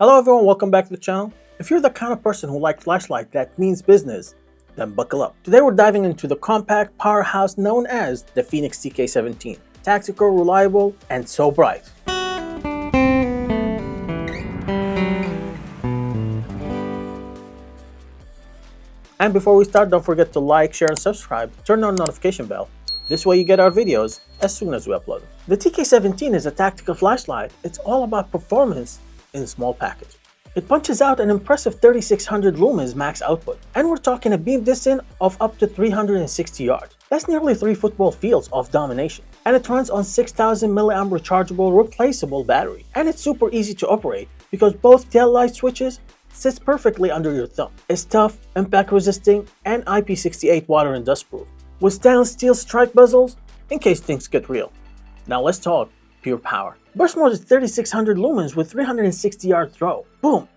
Hello everyone, welcome back to the channel. If you're the kind of person who likes flashlight that means business, then buckle up. Today we're diving into the compact powerhouse known as the Fenix TK17. Tactical, reliable, and so bright. And before we start, don't forget to like, share, and subscribe. Turn on the notification bell. This way you get our videos as soon as we upload them. The TK17 is a tactical flashlight. It's all about performance in a small package. It punches out an impressive 3600 lumens max output, and we're talking a beam distance of up to 360 yards. That's nearly 3 football fields of domination. And it runs on 6000 mAh rechargeable replaceable battery. And it's super easy to operate because both tail light switches sits perfectly under your thumb. It's tough, impact resisting, and IP68 water and dust proof, with stainless steel strike bezels in case things get real. Now let's talk pure power. Burst mode is 3600 lumens with 360 yard throw. Boom!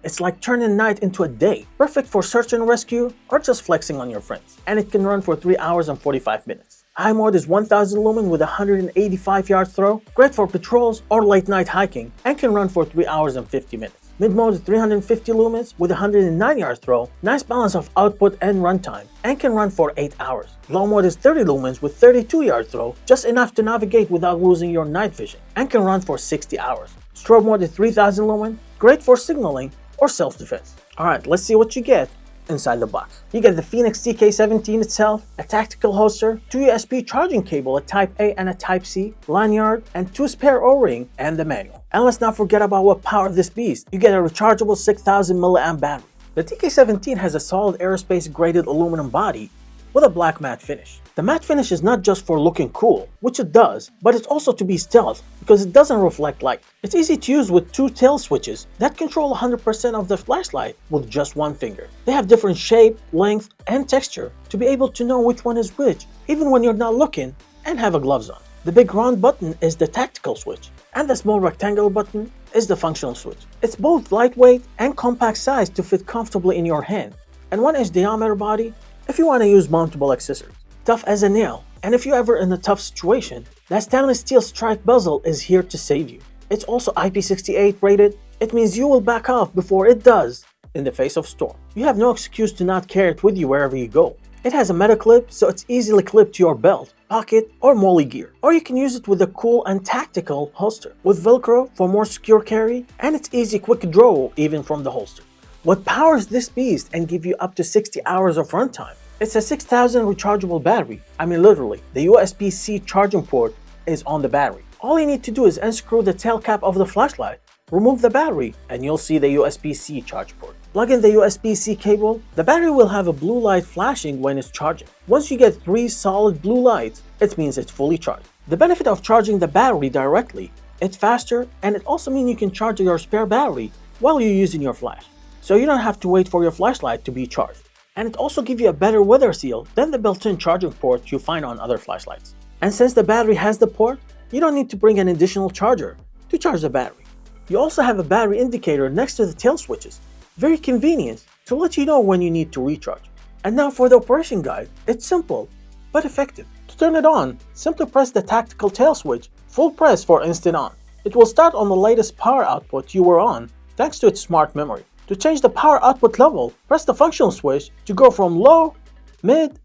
It's like turning night into a day. Perfect for search and rescue or just flexing on your friends. And it can run for 3 hours and 45 minutes. High mode is 1000 lumen with 185 yard throw. Great for patrols or late night hiking and can run for 3 hours and 50 minutes. Mid mode is 350 lumens with 109 yard throw, nice balance of output and runtime, and can run for 8 hours. Low mode is 30 lumens with 32 yard throw, just enough to navigate without losing your night vision, and can run for 60 hours. Strobe mode is 3000 lumen, great for signaling or self-defense. Alright, let's see what you get inside the box. You get the Fenix TK17 itself, a tactical holster, 2 USB charging cable, a Type A and a Type C, lanyard, and 2 spare O-ring, and the manual. And let's not forget about what powered this beast. You get a rechargeable 6000 mAh battery. The TK17 has a solid aerospace graded aluminum body with a black matte finish. The matte finish is not just for looking cool, which it does, but it's also to be stealth because it doesn't reflect light. It's easy to use with 2 tail switches that control 100% of the flashlight with just one finger. They have different shape, length, and texture to be able to know which one is which, even when you're not looking and have a gloves on. The big round button is the tactical switch, and the small rectangular button is the functional switch. It's both lightweight and compact size to fit comfortably in your hand, and 1-inch diameter body if you want to use mountable accessories. Tough as a nail, and if you're ever in a tough situation, that stainless steel strike bezel is here to save you. It's also IP68 rated. It means you will back off before it does in the face of storm. You have no excuse to not carry it with you wherever you go. It has a metal clip, so it's easily clipped to your belt, pocket, or molly gear. Or you can use it with a cool and tactical holster with Velcro for more secure carry, and it's easy quick draw even from the holster. What powers this beast and give you up to 60 hours of runtime? It's a 6000 rechargeable battery. I mean literally, the USB-C charging port is on the battery. All you need to do is unscrew the tail cap of the flashlight, remove the battery, and you'll see the USB-C charge port. Plug in the USB-C cable, the battery will have a blue light flashing when it's charging. Once you get 3 solid blue lights, it means it's fully charged. The benefit of charging the battery directly, it's faster, and it also means you can charge your spare battery while you're using your flash. So you don't have to wait for your flashlight to be charged. And it also gives you a better weather seal than the built-in charging port you find on other flashlights. And since the battery has the port, you don't need to bring an additional charger to charge the battery. You also have a battery indicator next to the tail switches. Very convenient to let you know when you need to recharge. And now for the operation guide. It's simple, but effective. To turn it on, simply press the tactical tail switch, full press for instant on. It will start on the latest power output you were on thanks to its smart memory. To change the power output level, press the functional switch to go from low, mid,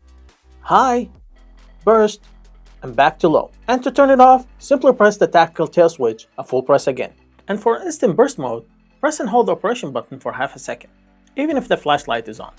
high, burst, and back to low. And to turn it off, simply press the tactical tail switch, a full press again. And for instant burst mode, press and hold the operation button for half a second, even if the flashlight is on.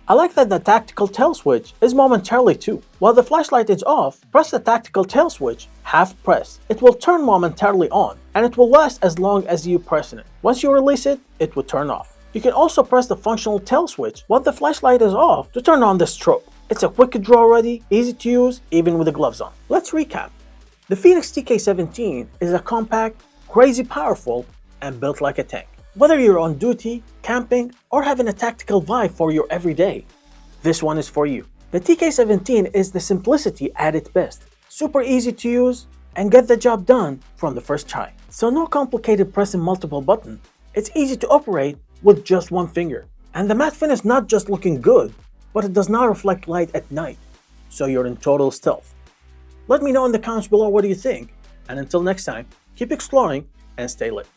I like that the tactical tail switch is momentarily too. While the flashlight is off, press the tactical tail switch, half press. It will turn momentarily on, and it will last as long as you press it. Once you release it, it will turn off. You can also press the functional tail switch while the flashlight is off to turn on the strobe. It's a quick draw ready, easy to use, even with the gloves on. Let's recap. The Fenix TK17 is a compact, crazy powerful, and built like a tank. Whether you're on duty, camping, or having a tactical vibe for your everyday, this one is for you. The TK17 is the simplicity at its best. Super easy to use and get the job done from the first try. So no complicated pressing multiple buttons. It's easy to operate with just one finger. And the matte finish not just looking good, but it does not reflect light at night. So you're in total stealth. Let me know in the comments below what do you think. And until next time, keep exploring and stay lit.